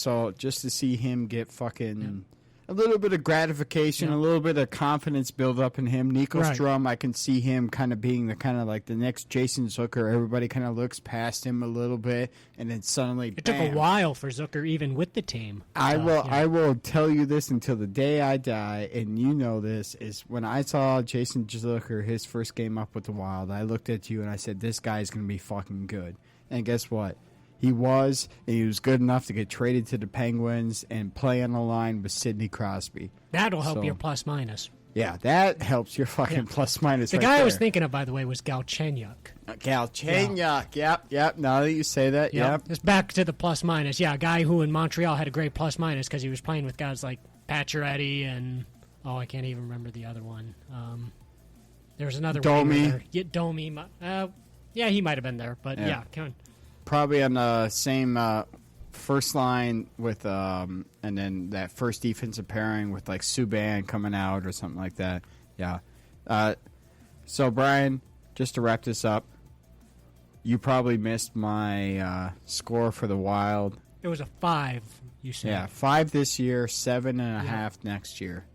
So just to see him get fucking a little bit of gratification, a little bit of confidence build up in him. Nico Strum, I can see him kind of being the kind of like the next Jason Zucker. Everybody kind of looks past him a little bit, and then suddenly, it took a while for Zucker even with the team. I will tell you this until the day I die, and you know this, is when I saw Jason Zucker his first game up with the Wild, I looked at you and I said, this guy's going to be fucking good. And guess what? He was, and he was good enough to get traded to the Penguins and play on the line with Sidney Crosby. That'll help your plus-minus. Yeah, that helps your fucking plus-minus. The guy I was thinking of, by the way, was Galchenyuk. Galchenyuk, yep. Now that you say that, yep. Just back to the plus-minus. Yeah, a guy who in Montreal had a great plus-minus because he was playing with guys like Pacioretty and, I can't even remember the other one. There was another Domi. Domi. Yeah, he might have been there, but come on. Probably on the same first line with, and then that first defensive pairing with like Subban coming out or something like that. Yeah. So Brian, just to wrap this up, you probably missed my score for the Wild. It was a 5. You said. Yeah, 5 this year, 7.5 next year.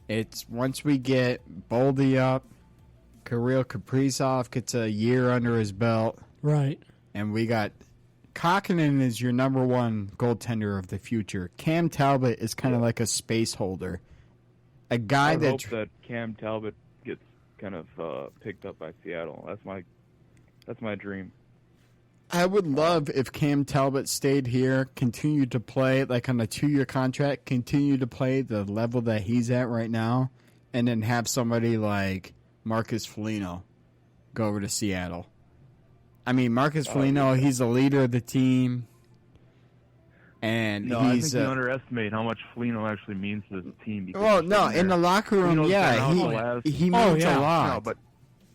It's once we get Boldy up, Kirill Kaprizov gets a year under his belt. Right. And we got Kokkonen is your number one goaltender of the future. Cam Talbot is kind of like a space holder. A guy I hope that Cam Talbot gets kind of picked up by Seattle. That's my dream. I would love if Cam Talbot stayed here, continued to play like on a 2-year contract, continue to play the level that he's at right now, and then have somebody like Marcus Foligno go over to Seattle. I mean, Marcus Foligno, he's the leader of the team. And I think you underestimate how much Foligno actually means to the team. Well, no, in the locker room, he means a lot. No, but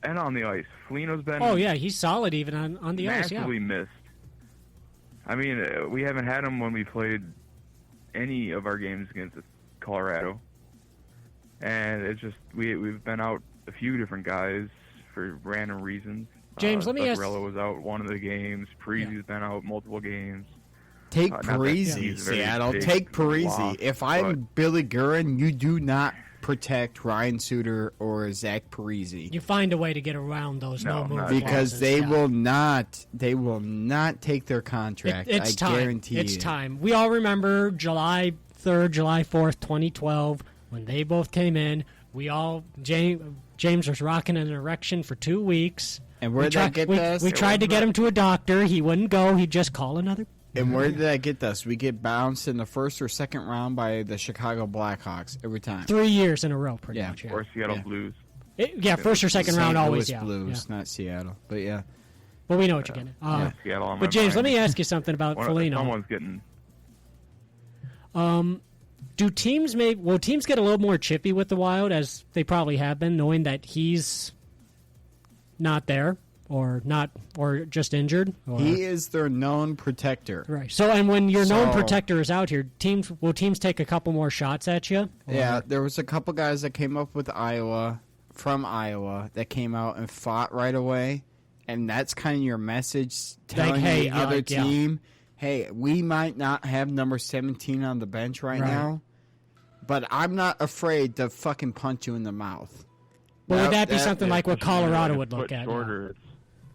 and on the ice, Foligno's been. Oh yeah, he's solid even on the ice. Yeah, massively missed. I mean, we haven't had him when we played any of our games against Colorado, and it's just we've been out a few different guys for random reasons. James, let me ask. Zuccarello was out one of the games. Parise been out multiple games. Take Parise, Seattle. Take Parise. If I'm Billy Guerin, you do not protect Ryan Suter or Zach Parise. You find a way to get around those no move because they will not. They will not take their contract. I guarantee you. It's time. We all remember July 3rd, July 4th, 2012, when they both came in. James was rocking an erection for 2 weeks. And where did that get us? We tried to get him to a doctor. He wouldn't go. He'd just call another. And where did that get us? We get bounced in the first or second round by the Chicago Blackhawks every time. 3 years in a row, pretty much. Yeah. Or Seattle Blues. First or second round, always. St. Louis Blues, not Seattle. But yeah. But we know what you're getting. Seattle on but James, let me ask you something about Foligno. Someone's getting. Will teams get a little more chippy with the Wild, as they probably have been, knowing that he's not there or just injured? Or? He is their known protector. Right. So, and when your known protector is out here, will teams take a couple more shots at you? Or? Yeah, there was a couple guys that came up with from Iowa, that came out and fought right away, and that's kind of your message telling the other team, hey, we might not have number 17 on the bench right now, but I'm not afraid to fucking punch you in the mouth. Well, would that be something like what Colorado would look at?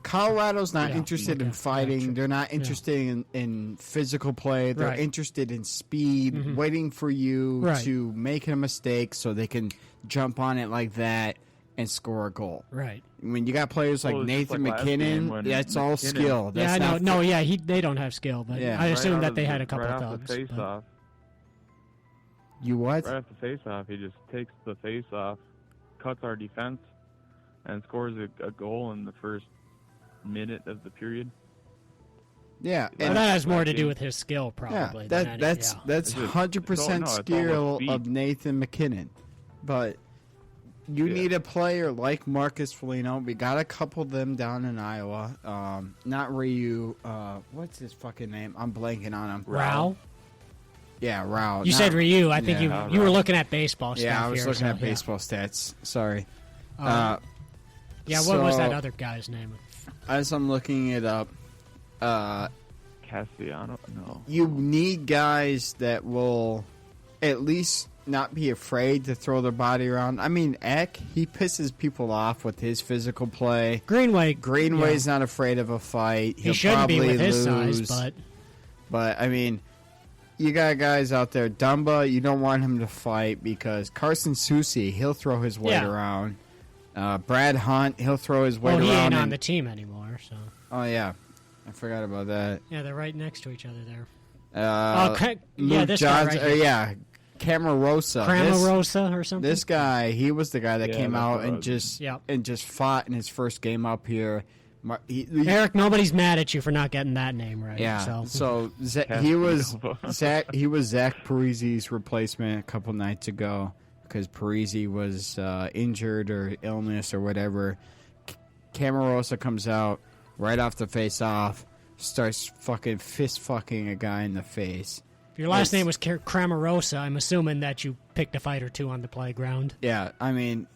Colorado's not interested in fighting. They're not interested in physical play. They're interested in speed, waiting for you to make a mistake so they can jump on it like that and score a goal. Right. When you got players like Nathan McKinnon, that's all skill. That's I know. They don't have skill, but I assume that they had a couple of thugs. You what? Right off the face-off, he just takes the face-off, cuts our defense, and scores a goal in the first minute of the period. Yeah, and that has more to do with his skill, probably. Yeah, that's 100% skill of Nathan McKinnon. But you need a player like Marcus Foligno. We got a couple of them down in Iowa. Not Ryu. What's his fucking name? I'm blanking on him. Rao? Yeah, Rao. You said Ryu. I think you were looking at baseball stats. Yeah, I was looking at baseball stats. Sorry. What was that other guy's name? As I'm looking it up, Castellano? No. You need guys that will at least not be afraid to throw their body around. I mean, Eck, he pisses people off with his physical play. Greenway's not afraid of a fight. He shouldn't be with his lose. size, But, I mean, you got guys out there. Dumba, you don't want him to fight because Carson Soucy, he'll throw his weight around. Brad Hunt, he'll throw his weight around. He ain't on the team anymore, so. Oh, yeah. I forgot about that. Yeah, they're right next to each other there. This guy right here. Camarosa. Cramarosa or something? This guy, he was the guy that came out and just fought in his first game up here. Erik, nobody's mad at you for not getting that name right. Yeah. So he was Zach Parisi's replacement a couple nights ago because Parisi was injured or illness or whatever. Camarosa comes out right off the face-off, starts fucking fist-fucking a guy in the face. If your last name was Cramarosa, I'm assuming that you picked a fight or two on the playground. Yeah, I mean...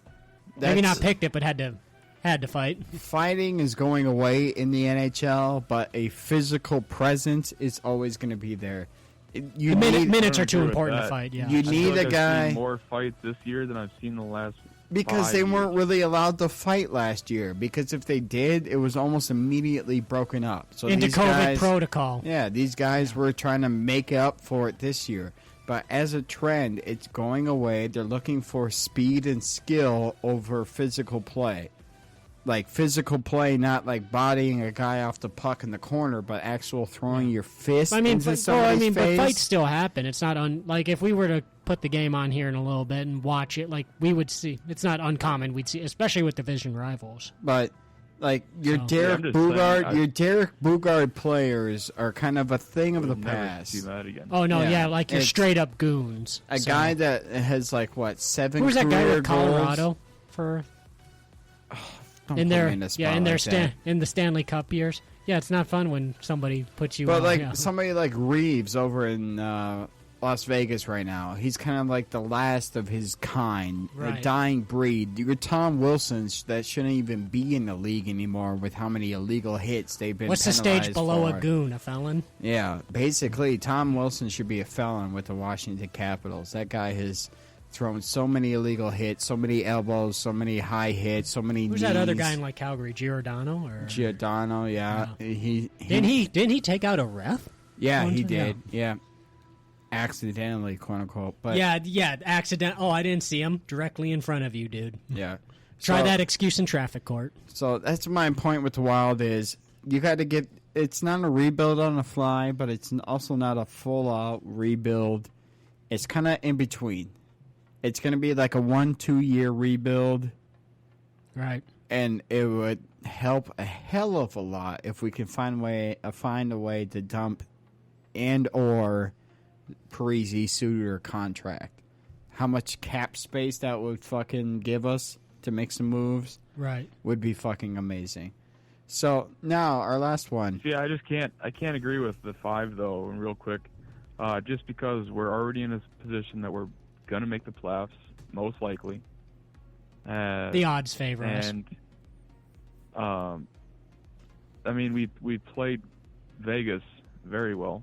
Maybe not picked it, but had to fight. Fighting is going away in the NHL, but a physical presence is always going to be there. Minutes are too important to fight, yeah. You need a guy... I've seen more fights this year than I've seen the last... Because they weren't really allowed to fight last year. Because if they did, it was almost immediately broken up. So into these COVID guys, protocol. Yeah, these guys were trying to make up for it this year. But as a trend, it's going away. They're looking for speed and skill over physical play. Like physical play, not like bodying a guy off the puck in the corner, but actual throwing your fist into somebody's face. But fights still happen. It's not like if we were to put the game on here in a little bit and watch it, like we would see. It's not uncommon. We'd see, especially with division rivals. But like your Derek Bugard players are kind of a thing of the past. See that again. Oh no, like you're straight up goons. A guy that has like 7 Who was that guy with goals? Colorado for? In the Stanley Cup years. Yeah, it's not fun when somebody puts you. But somebody like Reeves over in Las Vegas right now, he's kind of like the last of his kind, a dying breed. Your Tom Wilsons that shouldn't even be in the league anymore with how many illegal hits they've been. What's the stage below a goon? A felon? Yeah, basically, Tom Wilson should be a felon with the Washington Capitals. That guy has thrown so many illegal hits, so many elbows, so many high hits, so many Who's knees. that other guy in Calgary? Giordano? Yeah. Didn't he take out a ref? Yeah, he did. Yeah. Accidentally, quote unquote. But accident. Oh, I didn't see him directly in front of you, dude. Yeah. Try that excuse in traffic court. So that's my point with the Wild is you got to get. It's not a rebuild on the fly, but it's also not a full out rebuild. It's kind of in between. It's going to be like a 1-2 year rebuild. Right. And it would help a hell of a lot if we can find a way to dump and or Parisi Suter contract. How much cap space that would fucking give us to make some moves would be fucking amazing. So now our last one. See, I can't agree with the 5 though, real quick. Just because we're already in a position that we're gonna make the playoffs, most likely. The odds favor us. And I mean, we played Vegas very well.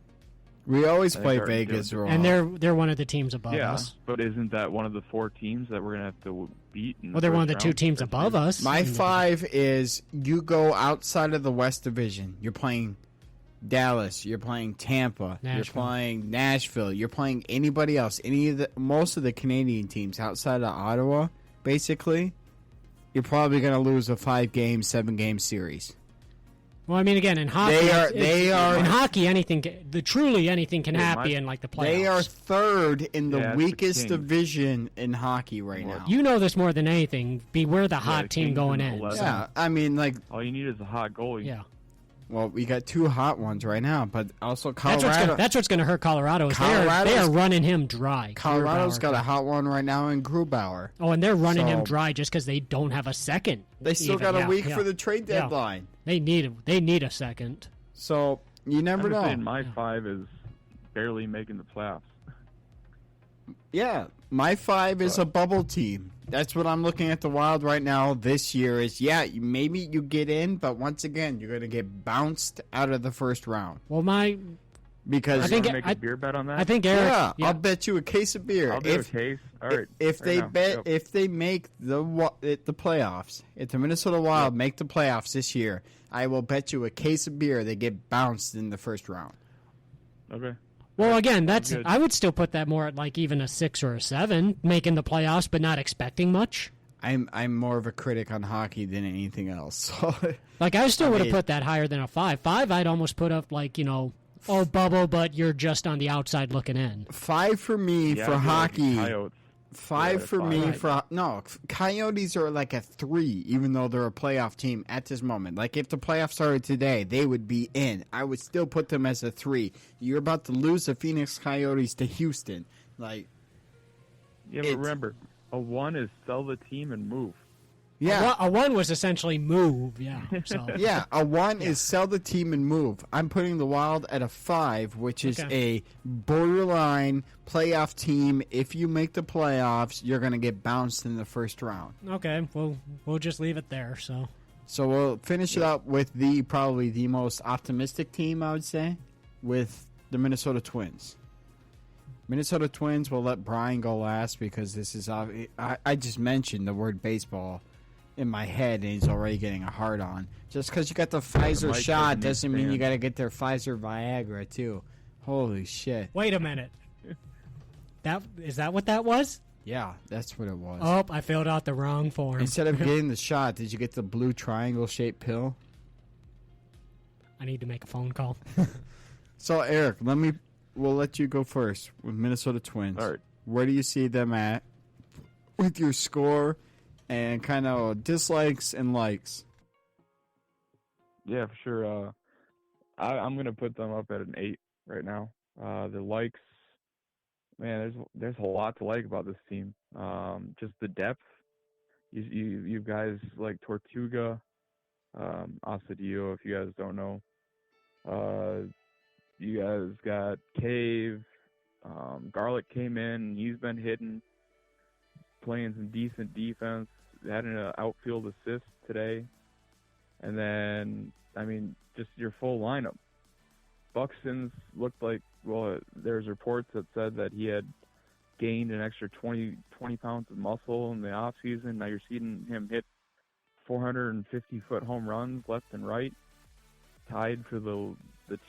We always play Vegas wrong. And they're one of the teams above us. But isn't that one of the 4 teams that we're gonna have to beat? They're one of the 2 teams above us. My 5 is you go outside of the West Division. You're playing Dallas, you're playing Tampa, you're playing Nashville, you're playing anybody else, most of the Canadian teams outside of Ottawa, basically, you're probably going to lose a 5-game, 7-game series. Well, I mean, again, in hockey, in hockey, anything can happen in like the playoffs. They are 3rd in the weakest division in hockey right now. You know this more than anything. We're the hot team going in. Yeah, I mean, like all you need is a hot goalie. Yeah. Well, we got 2 hot ones right now, but also Colorado. That's what's going to hurt Colorado. They are running him dry. Colorado's got a hot one right now in Grubauer. Oh, and they're running him dry just because they don't have a second. They still got a week for the trade deadline. They need a second. So you never know. My 5 is barely making the playoffs. Yeah, my 5 is a bubble team. That's what I'm looking at the Wild right now this year is, maybe you get in, but once again, you're going to get bounced out of the first round. Well, Because I think make a beer bet on that. I think Erik. I'll bet you a case of beer. I'll do a case. All right. If they make the playoffs, if the Minnesota Wild make the playoffs this year, I will bet you a case of beer they get bounced in the first round. Okay. Well, again, I would still put that more at like even a 6 or a 7, making the playoffs but not expecting much. I'm more of a critic on hockey than anything else. So, like I still would have put that higher than a 5. 5, I'd almost put up like bubble, but you're just on the outside looking in. 5 for me for hockey. Coyotes. 5 for me for Coyotes are like a 3, even though they're a playoff team at this moment. Like if the playoffs started today, they would be in. I would still put them as a 3. You're about to lose the Phoenix Coyotes to Houston. Like, yeah, but remember, a 1 is sell the team and move. Yeah, a 1 was essentially move. Yeah, so yeah, a 1 is sell the team and move. I'm putting the Wild at a 5, which is a borderline playoff team. If you make the playoffs, you're going to get bounced in the first round. Okay, we'll just leave it there. So we'll finish it up with probably the most optimistic team, I would say, with the Minnesota Twins. Minnesota Twins will let Brian go last because this is I just mentioned the word baseball in my head, and he's already getting a hard on. Just because you got the Pfizer shot doesn't mean you got to get their Pfizer Viagra too. Holy shit! Wait a minute. Is that what that was? Yeah, that's what it was. Oh, I filled out the wrong form. Instead of getting the shot, did you get the blue triangle-shaped pill? I need to make a phone call. So, Erik, we'll let you go first with Minnesota Twins. All right. Where do you see them at with your score and kind of dislikes and likes? Yeah, for sure. I'm going to put them up at an 8 right now. The likes, man, there's a lot to like about this team. Just the depth. You guys like Tortuga, Asadio, if you guys don't know. You guys got Cave. Garlic came in. He's been hitting, playing some decent defense. Had an outfield assist today. And then, just your full lineup. Buxton's looked like, there's reports that said that he had gained an extra 20 pounds of muscle in the offseason. Now you're seeing him hit 450-foot home runs left and right, tied for the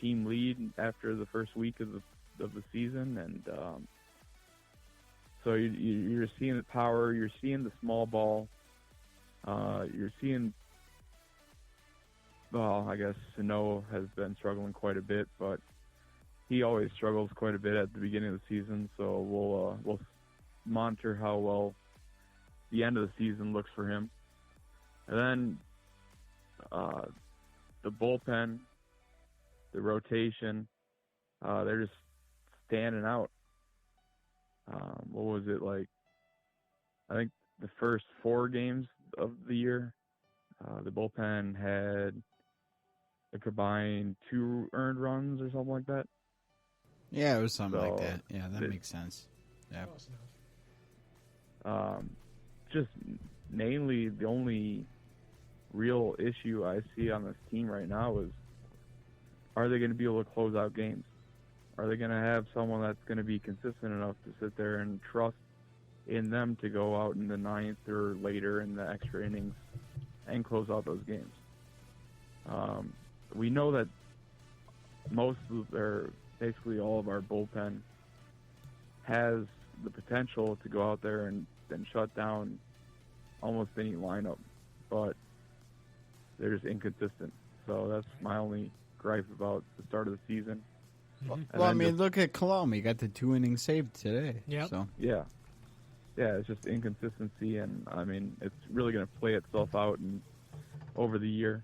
team lead after the first week of the season. And so you're seeing the power, you're seeing the small ball, you're seeing, I guess Sano has been struggling quite a bit, but he always struggles quite a bit at the beginning of the season. So we'll monitor how well the end of the season looks for him. And then the bullpen, the rotation, they're just standing out. What was it like? I think the first 4 games of the year, the bullpen had a combined 2 earned runs or something like that. Yeah, it was something like that. Yeah, that makes sense. Yeah. Just mainly the only real issue I see on this team right now is, are they going to be able to close out games? Are they going to have someone that's going to be consistent enough to sit there and trust in them to go out in the 9th or later in the extra innings and close out those games? We know that basically all of our bullpen has the potential to go out there and shut down almost any lineup, but they're just inconsistent. So that's my only gripe about the start of the season. Well, look at Colombo. He got the 2 innings saved today. Yeah. So. Yeah, it's just inconsistency, and it's really going to play itself out over the year.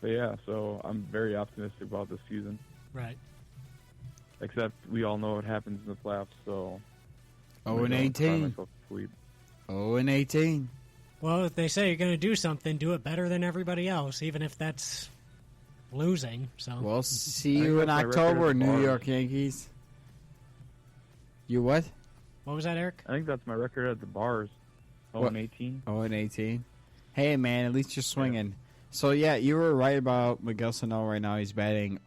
But yeah, so I'm very optimistic about this season. Right. Except we all know what happens in the playoffs, so 0-18. 0-18. Well, if they say you're going to do something, do it better than everybody else, even if that's losing. So we'll see you in October, New York Yankees. You what? What was that, Eric? I think that's my record at the bars. 0-18. 0-18. Hey, man, at least you're swinging. So, yeah, you were right about Miguel Sano right now. He's batting